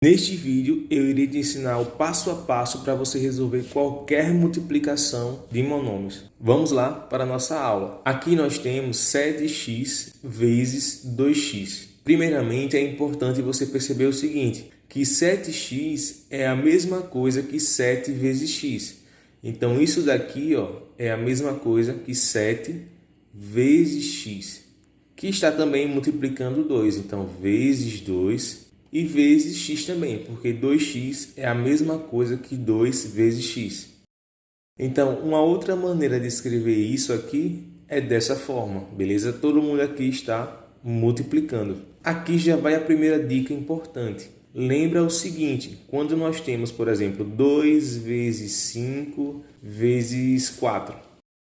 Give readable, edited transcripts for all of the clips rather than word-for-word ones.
Neste vídeo, eu irei te ensinar o passo a passo para você resolver qualquer multiplicação de monômios. Vamos lá para a nossa aula. Aqui nós temos 7x vezes 2x. Primeiramente, é importante você perceber o seguinte, que 7x é a mesma coisa que 7 vezes x. Então, isso daqui é a mesma coisa que 7 vezes x, que está também multiplicando 2. Então, vezes 2 e vezes x também, porque 2x é a mesma coisa que 2 vezes x. Então, uma outra maneira de escrever isso aqui é dessa forma, beleza? Todo mundo aqui está multiplicando. Aqui já vai a primeira dica importante. Lembra o seguinte, quando nós temos, por exemplo, 2 vezes 5 vezes 4.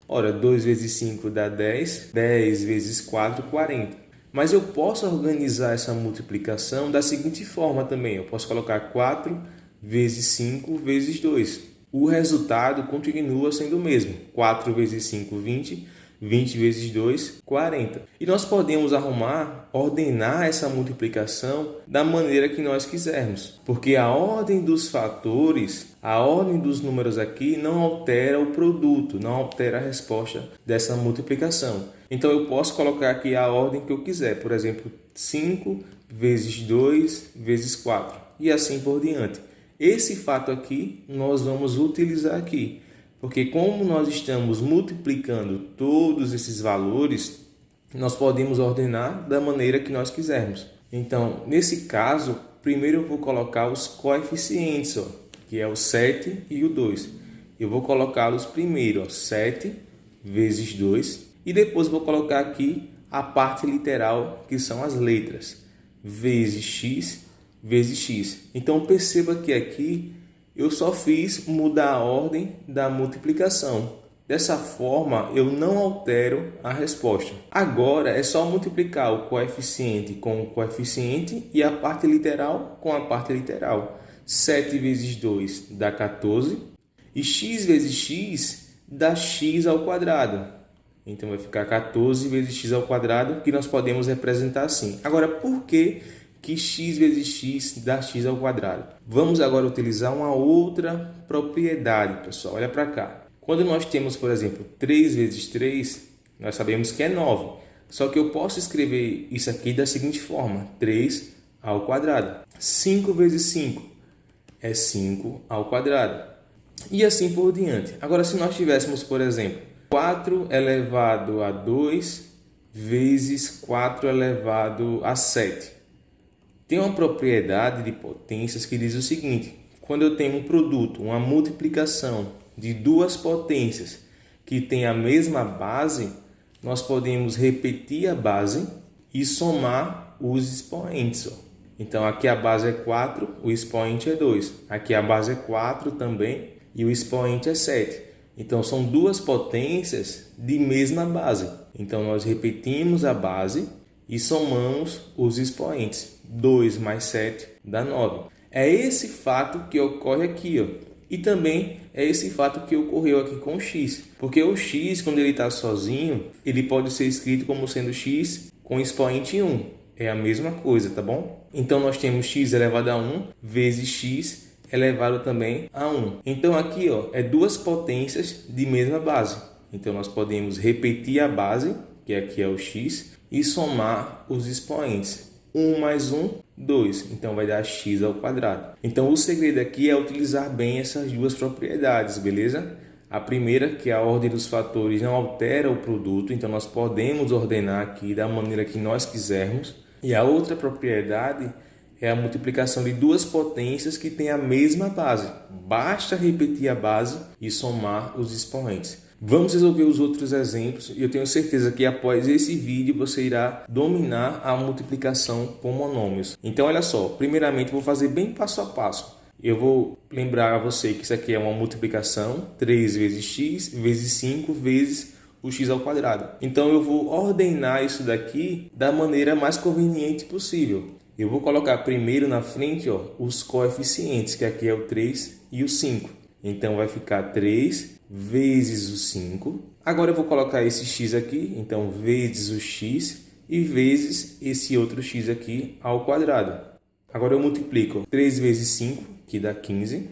Ora, 2 vezes 5 dá 10, 10 vezes 4, 40. Mas eu posso organizar essa multiplicação da seguinte forma também. Eu posso colocar 4 vezes 5 vezes 2. O resultado continua sendo o mesmo. 4 vezes 5, 20. 20 vezes 2, 40. E nós podemos ordenar essa multiplicação da maneira que nós quisermos. Porque a ordem dos fatores, a ordem dos números aqui não altera o produto, não altera a resposta dessa multiplicação. Então eu posso colocar aqui a ordem que eu quiser. Por exemplo, 5 vezes 2 vezes 4. E assim por diante. Esse fato aqui nós vamos utilizar aqui. Porque como nós estamos multiplicando todos esses valores, nós podemos ordenar da maneira que nós quisermos. Então, nesse caso, primeiro eu vou colocar os coeficientes, que é o 7 e o 2. Eu vou colocá-los primeiro, 7 vezes 2, e depois vou colocar aqui a parte literal, que são as letras, vezes x, vezes x. Então, perceba que aqui eu só fiz mudar a ordem da multiplicação. Dessa forma, eu não altero a resposta. Agora, é só multiplicar o coeficiente com o coeficiente e a parte literal com a parte literal. 7 vezes 2 dá 14 e x vezes x dá x ao quadrado. Então, vai ficar 14 vezes x ao quadrado, que nós podemos representar assim. Agora, por que x vezes x dá x ao quadrado? Vamos agora utilizar uma outra propriedade, pessoal. Olha para cá. Quando nós temos, por exemplo, 3 vezes 3, nós sabemos que é 9. Só que eu posso escrever isso aqui da seguinte forma, 3 ao quadrado. 5 vezes 5 é 5 ao quadrado. E assim por diante. Agora, se nós tivéssemos, por exemplo, 4 elevado a 2 vezes 4 elevado a 7. Tem uma propriedade de potências que diz o seguinte: quando eu tenho um produto, uma multiplicação de duas potências que têm a mesma base, nós podemos repetir a base e somar os expoentes. Então, aqui a base é 4, o expoente é 2. Aqui a base é 4 também e o expoente é 7. Então, são duas potências de mesma base. Então, nós repetimos a base e somamos os expoentes. 2 mais 7 dá 9. É esse fato que ocorre aqui, E também é esse fato que ocorreu aqui com o x. Porque o x, quando ele está sozinho, ele pode ser escrito como sendo x com expoente 1. É a mesma coisa, tá bom? Então, nós temos x elevado a 1 vezes x elevado também a 1. Então, aqui é duas potências de mesma base. Então, nós podemos repetir a base, que aqui é o x, e somar os expoentes. 1 mais 1, 2. Então, vai dar x ao quadrado. Então, o segredo aqui é utilizar bem essas duas propriedades, beleza? A primeira, que é a ordem dos fatores, não altera o produto. Então, nós podemos ordenar aqui da maneira que nós quisermos. E a outra propriedade é a multiplicação de duas potências que têm a mesma base. Basta repetir a base e somar os expoentes. Vamos resolver os outros exemplos e eu tenho certeza que após esse vídeo você irá dominar a multiplicação com monômios. Então olha só, primeiramente vou fazer bem passo a passo. Eu vou lembrar a você que isso aqui é uma multiplicação, 3 vezes x vezes 5 vezes o x ao quadrado. Então eu vou ordenar isso daqui da maneira mais conveniente possível. Eu vou colocar primeiro na frente os coeficientes, que aqui é o 3 e o 5. Então vai ficar 3 vezes o 5. Agora eu vou colocar esse x aqui, então vezes o x e vezes esse outro x aqui ao quadrado. Agora eu multiplico 3 vezes 5, que dá 15.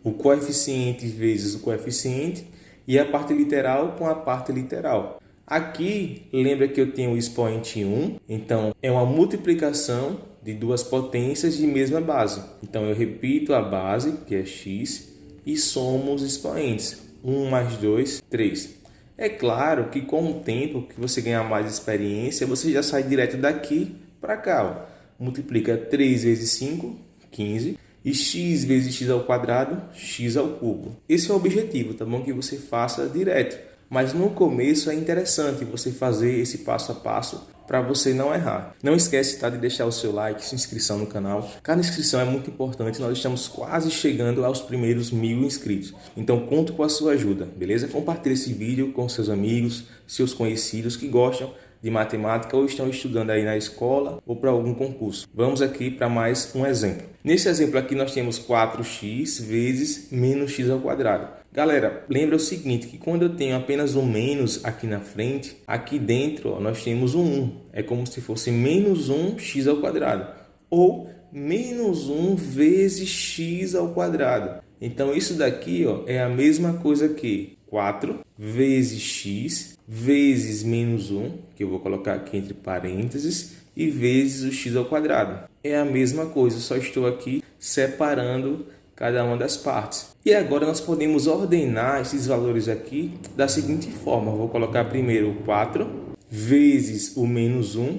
O coeficiente vezes o coeficiente e a parte literal com a parte literal. Aqui, lembra que eu tenho o expoente 1, então é uma multiplicação de duas potências de mesma base. Então eu repito a base, que é x, e somo os expoentes. 1 mais 2, 3. É claro que com o tempo que você ganhar mais experiência, você já sai direto daqui para cá. Ó. Multiplica 3 vezes 5, 15. E x vezes x ao quadrado, x ao cubo. Esse é o objetivo, tá bom? Que você faça direto. Mas no começo é interessante você fazer esse passo a passo para você não errar. Não esquece, tá, de deixar o seu like, sua inscrição no canal. Cada inscrição é muito importante, nós estamos quase chegando aos primeiros 1000 inscritos. Então conto com a sua ajuda, beleza? Compartilhe esse vídeo com seus amigos, seus conhecidos que gostam de matemática ou estão estudando aí na escola ou para algum concurso. Vamos aqui para mais um exemplo. Nesse exemplo aqui nós temos 4x vezes menos x ao quadrado. Galera, lembra o seguinte, que quando eu tenho apenas um menos aqui na frente, aqui dentro ó, nós temos um 1. É como se fosse menos 1x ao quadrado. Ou menos 1 vezes x ao quadrado. Então isso daqui ó, é a mesma coisa que 4 vezes x vezes menos 1, que eu vou colocar aqui entre parênteses, e vezes o x ao quadrado. É a mesma coisa, só estou aqui separando cada uma das partes. E agora nós podemos ordenar esses valores aqui da seguinte forma. Eu vou colocar primeiro o 4 vezes o menos 1,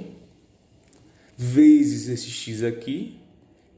vezes esse x aqui,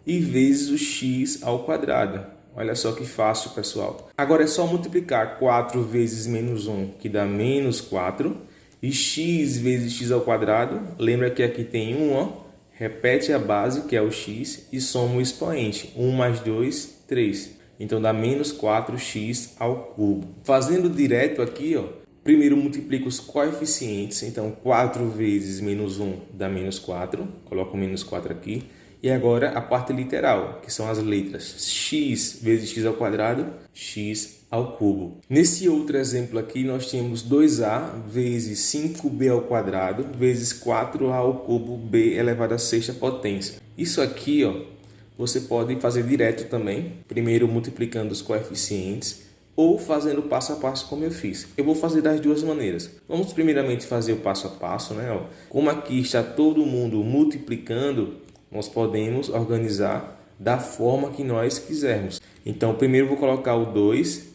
e vezes o x ao quadrado. Olha só que fácil, pessoal. Agora é só multiplicar 4 vezes menos 1, que dá menos 4. E x vezes x ao quadrado. Lembra que aqui tem 1, ó. Repete a base, que é o x, e soma o expoente. 1 mais 2, 3. Então dá menos 4x ao cubo. Fazendo direto aqui, ó. Primeiro multiplico os coeficientes. Então 4 vezes menos 1 dá menos 4. Coloco menos 4 aqui. E agora a parte literal, que são as letras. X vezes x ao quadrado, x ao cubo. Nesse outro exemplo aqui, nós temos 2a vezes 5b ao quadrado, vezes 4a ao cubo, b elevado à sexta potência. Isso aqui, ó, você pode fazer direto também. Primeiro multiplicando os coeficientes, ou fazendo passo a passo como eu fiz. Eu vou fazer das duas maneiras. Vamos primeiramente fazer o passo a passo, né? Ó. Como aqui está todo mundo multiplicando, nós podemos organizar da forma que nós quisermos. Então, primeiro vou colocar o 2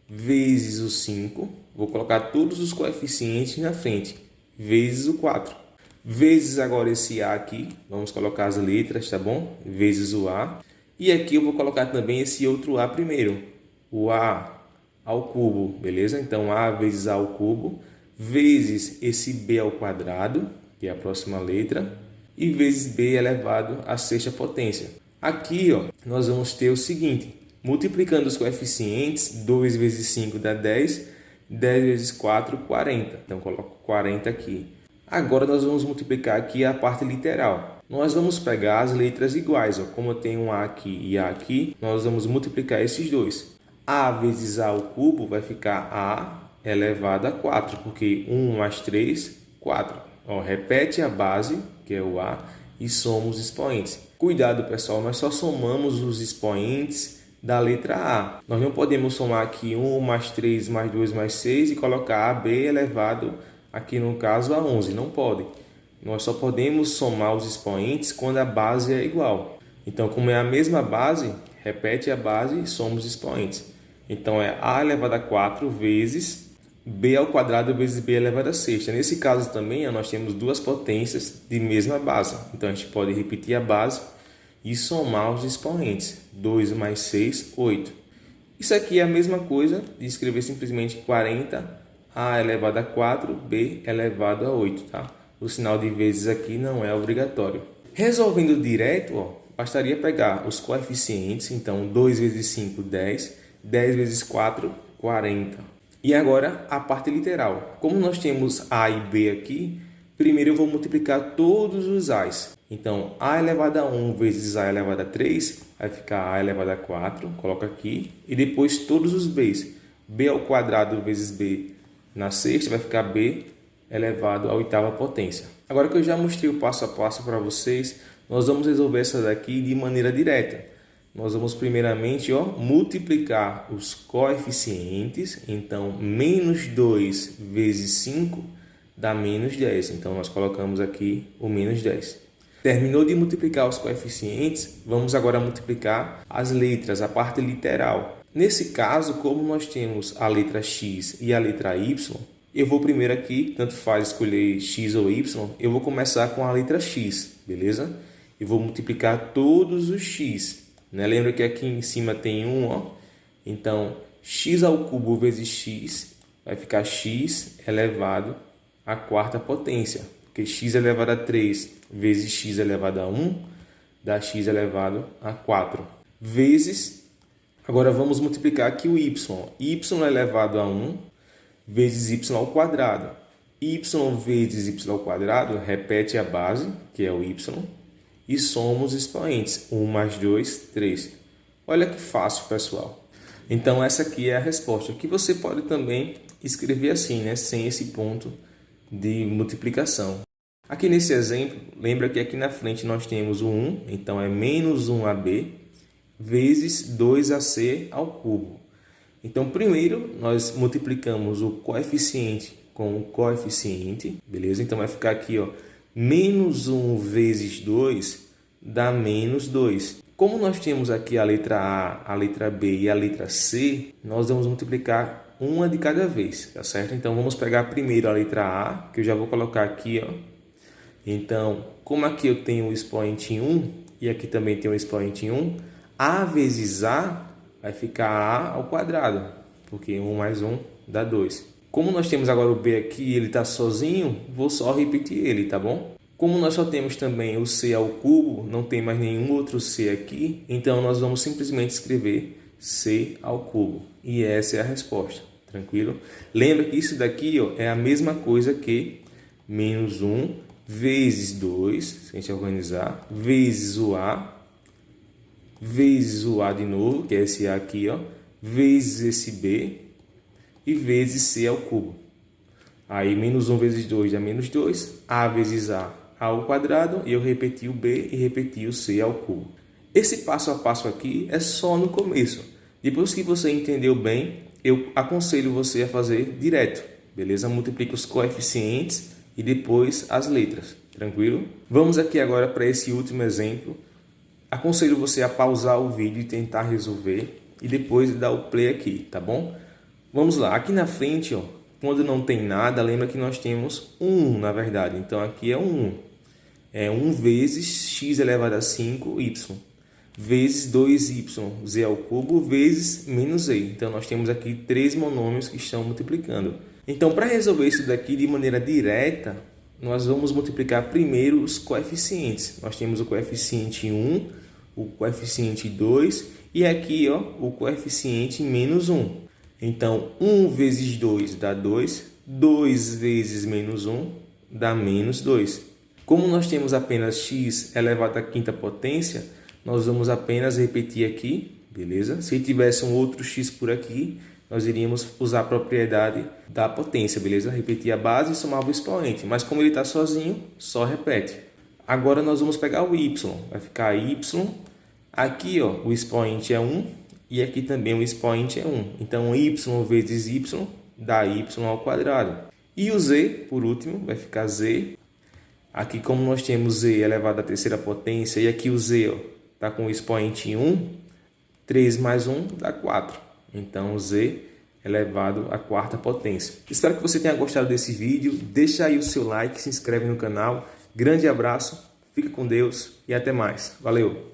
vezes o 5. Vou colocar todos os coeficientes na frente. Vezes o 4. Vezes agora esse A aqui. Vamos colocar as letras, tá bom? Vezes o A. E aqui eu vou colocar também esse outro A primeiro. O A ao cubo, beleza? Então, A vezes A ao cubo. Vezes esse B ao quadrado, que é a próxima letra. E vezes b elevado à sexta potência. Aqui ó, nós vamos ter o seguinte, multiplicando os coeficientes, 2 vezes 5 dá 10, 10 vezes 4, 40. Então coloco 40 aqui. Agora nós vamos multiplicar aqui a parte literal. Nós vamos pegar as letras iguais, ó. Como eu tenho um A aqui e A aqui, nós vamos multiplicar esses dois. A vezes A ao cubo vai ficar A elevado a 4, porque 1 mais 3, 4. Ó, repete a base, que é o A, e soma os expoentes. Cuidado, pessoal, nós só somamos os expoentes da letra A. Nós não podemos somar aqui 1 mais 3 mais 2 mais 6 e colocar AB elevado, aqui no caso, a 11. Não pode. Nós só podemos somar os expoentes quando a base é igual. Então, como é a mesma base, repete a base e soma os expoentes. Então, é A elevado a 4 vezes b ao quadrado vezes b elevado a sexta. Nesse caso também nós temos duas potências de mesma base. Então a gente pode repetir a base e somar os expoentes. 2 mais 6, 8. Isso aqui é a mesma coisa de escrever simplesmente 40a elevado a 4, b elevado a 8. Tá? O sinal de vezes aqui não é obrigatório. Resolvendo direto, ó, bastaria pegar os coeficientes. Então 2 vezes 5, 10. 10 vezes 4, 40. E agora a parte literal. Como nós temos A e B aqui, primeiro eu vou multiplicar todos os A's. Então, A elevado a 1 vezes A elevado a 3 vai ficar A elevado a 4. Coloca aqui. E depois todos os B's. B ao quadrado vezes B na sexta vai ficar B elevado à oitava potência. Agora que eu já mostrei o passo a passo para vocês, Nós vamos resolver essa daqui de maneira direta. Nós vamos primeiramente multiplicar os coeficientes. Então, menos 2 vezes 5 dá menos 10. Então, nós colocamos aqui o menos 10. Terminou de multiplicar os coeficientes, vamos agora multiplicar as letras, a parte literal. Nesse caso, como nós temos a letra x e a letra y, eu vou primeiro aqui, tanto faz escolher x ou y, eu vou começar com a letra x, beleza? E vou multiplicar todos os x. Né? Lembra que aqui em cima tem 1, Então, x ao cubo vezes x vai ficar x elevado à quarta potência. Porque x elevado a 3 vezes x elevado a 1 dá x elevado a 4. Vezes, agora vamos multiplicar aqui o y. Y elevado a 1 vezes y ao quadrado. Y vezes y ao quadrado repete a base, que é o y, e somos expoentes. 1 mais 2, 3. Olha que fácil, pessoal. Então, essa aqui é a resposta, que você pode também escrever assim, né? Sem esse ponto de multiplicação. Aqui nesse exemplo, lembra que aqui na frente nós temos o 1, então é menos 1ab vezes 2ac ao cubo. Então, primeiro, nós multiplicamos o coeficiente com o coeficiente, beleza? Então, vai ficar aqui, menos 1 vezes 2 dá menos 2. Como nós temos aqui a letra A, a letra B e a letra C, nós vamos multiplicar uma de cada vez, tá certo? Então, vamos pegar primeiro a letra A, que eu já vou colocar aqui, Então, como aqui eu tenho o expoente 1 e aqui também tem o expoente 1, A vezes A vai ficar A ao quadrado, porque 1 mais 1 dá 2. Como nós temos agora o B aqui e ele está sozinho, vou só repetir ele, tá bom? Como nós só temos também o C ao cubo, não tem mais nenhum outro C aqui, então nós vamos simplesmente escrever C ao cubo. E essa é a resposta, tranquilo? Lembra que isso daqui é a mesma coisa que menos 1 vezes 2, se a gente organizar, vezes o A de novo, que é esse A aqui, vezes esse B, e vezes C ao cubo. Aí, menos 1 vezes 2 dá menos 2. A vezes A ao quadrado. E eu repeti o B e repeti o C ao cubo. Esse passo a passo aqui é só no começo. Depois que você entendeu bem, eu aconselho você a fazer direto. Beleza? Multiplica os coeficientes e depois as letras. Tranquilo? Vamos aqui agora para esse último exemplo. Aconselho você a pausar o vídeo e tentar resolver. E depois dar o play aqui, tá bom? Vamos lá, aqui na frente, quando não tem nada, lembra que nós temos 1, na verdade. Então, aqui é 1. É 1 vezes x elevado a 5y, vezes 2y, z ao cubo, vezes menos z. Então, nós temos aqui 3 monômios que estão multiplicando. Então, para resolver isso daqui de maneira direta, nós vamos multiplicar primeiro os coeficientes. Nós temos o coeficiente 1, o coeficiente 2 e aqui o coeficiente menos 1. Então, 1 vezes 2 dá 2, 2 vezes menos 1 dá menos 2. Como nós temos apenas x elevado à quinta potência, nós vamos apenas repetir aqui, beleza? Se tivesse um outro x por aqui, nós iríamos usar a propriedade da potência, beleza? Repetir a base e somar o expoente, mas como ele está sozinho, só repete. Agora nós vamos pegar o y, vai ficar y, aqui o expoente é 1, e aqui também o expoente é 1. Então, y vezes y dá y ao quadrado. E o z, por último, vai ficar z. Aqui, como nós temos z elevado à terceira potência, e aqui o z está com o expoente 1, 3 mais 1 dá 4. Então, z elevado à quarta potência. Espero que você tenha gostado desse vídeo. Deixa aí o seu like, se inscreve no canal. Grande abraço, fica com Deus e até mais. Valeu!